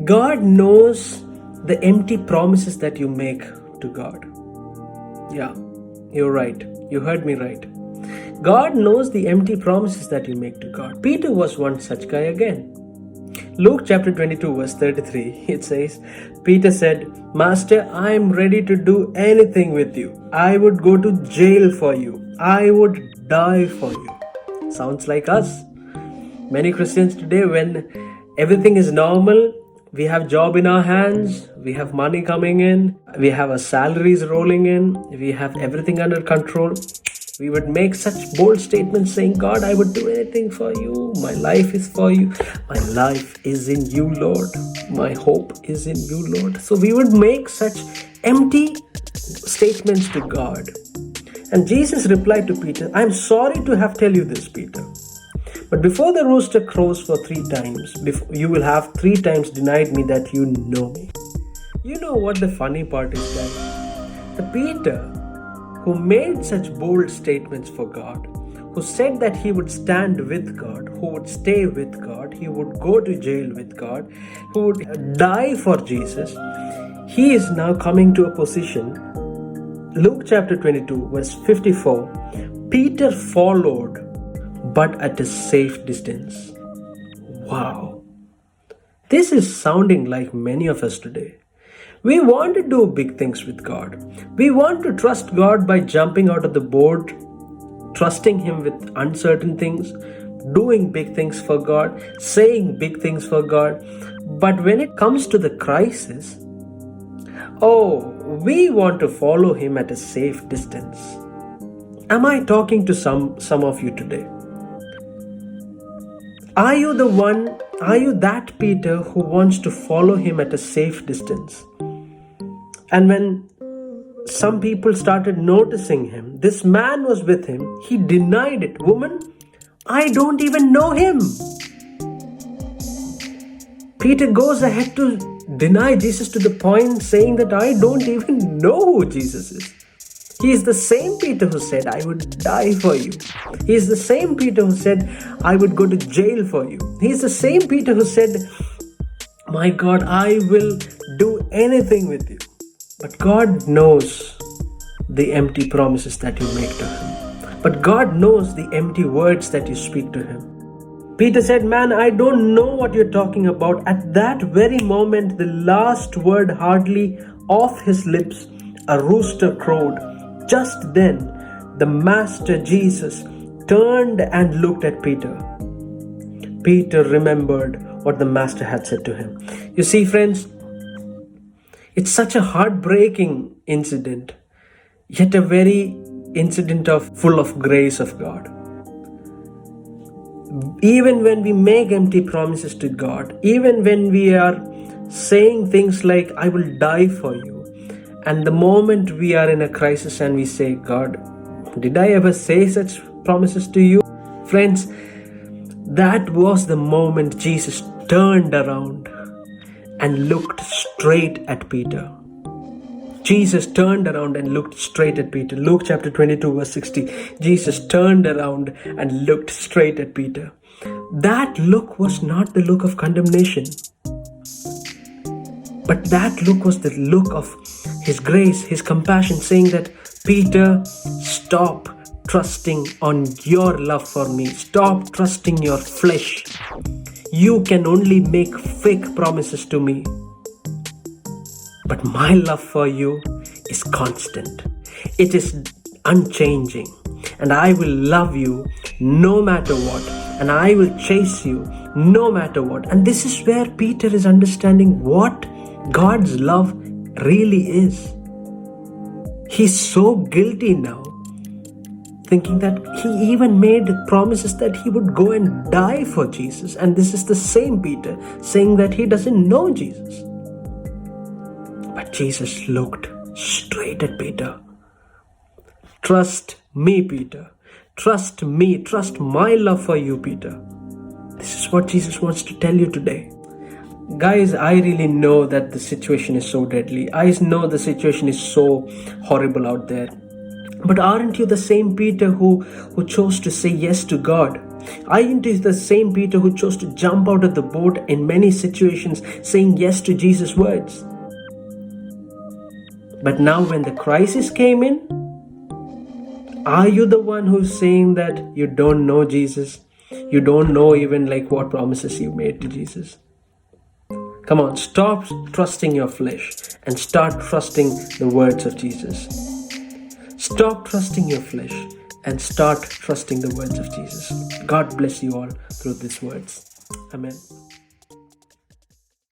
God knows the empty promises that you make to God. Yeah, you're right. You heard me right. God knows the empty promises that you make to God. Peter was one such guy again. Luke chapter 22 verse 33, it says, Peter said, Master, I am ready to do anything with you. I would go to jail for you. I would die for you. Sounds like us. Many Christians today, when everything is normal, we have job in our hands, we have money coming in, we have our salaries rolling in, we have everything under control. We would make such bold statements saying, God, I would do anything for you. My life is for you. My life is in you, Lord. My hope is in you, Lord. So we would make such empty statements to God. And Jesus replied to Peter, I'm sorry to have tell you this, Peter. But before the rooster crows for 3 times, you will have 3 times denied me that you know me. You know what the funny part is, guys? The Peter who made such bold statements for God, who said that he would stand with God, who would stay with God, he would go to jail with God, who would die for Jesus, he is now coming to a position. Luke chapter 22 verse 54, Peter followed but at a safe distance. Wow. This is sounding like many of us today. We want to do big things with God. We want to trust God by jumping out of the boat, trusting Him with uncertain things, doing big things for God, saying big things for God. But when it comes to the crisis, we want to follow Him at a safe distance. Am I talking to some of you today? Are you that Peter who wants to follow Him at a safe distance? And when some people started noticing him, this man was with him, he denied it. Woman, I don't even know him. Peter goes ahead to deny Jesus to the point saying that I don't even know who Jesus is. He is the same Peter who said, I would die for you. He is the same Peter who said, I would go to jail for you. He is the same Peter who said, my God, I will do anything with you. But God knows the empty promises that you make to Him. But God knows the empty words that you speak to Him. Peter said, man, I don't know what you're talking about. At that very moment, the last word hardly off his lips, a rooster crowed. Just then, the Master Jesus turned and looked at Peter. Peter remembered what the Master had said to him. You see, friends, it's such a heartbreaking incident, yet a very incident full of grace of God. Even when we make empty promises to God, even when we are saying things like, I will die for you, and the moment we are in a crisis and we say, God, did I ever say such promises to you? Friends, that was the moment Jesus turned around and looked straight at Peter. Jesus turned around and looked straight at Peter. Luke chapter 22 verse 60. Jesus turned around and looked straight at Peter. That look was not the look of condemnation, but that look was the look of His grace, His compassion, saying that, Peter, stop trusting on your love for me. Stop trusting your flesh. You can only make fake promises to me. But my love for you is constant. It is unchanging. And I will love you no matter what. And I will chase you no matter what. And this is where Peter is understanding what God's love really is. He's so guilty now, thinking that he even made promises that he would go and die for Jesus. And this is the same Peter saying that he doesn't know Jesus. But Jesus looked straight at Peter. Trust me, Peter. Trust me. Trust my love for you, Peter. This is what Jesus wants to tell you today. Guys, I really know that the situation is so deadly. I know the situation is so horrible out there. But aren't you the same Peter who chose to say yes to God? Are you the same Peter who chose to jump out of the boat in many situations, saying yes to Jesus' words? But now when the crisis came in, are you the one who's saying that you don't know Jesus? You don't know even like what promises you made to Jesus? Come on, stop trusting your flesh and start trusting the words of Jesus. Stop trusting your flesh and start trusting the words of Jesus. God bless you all through these words. Amen.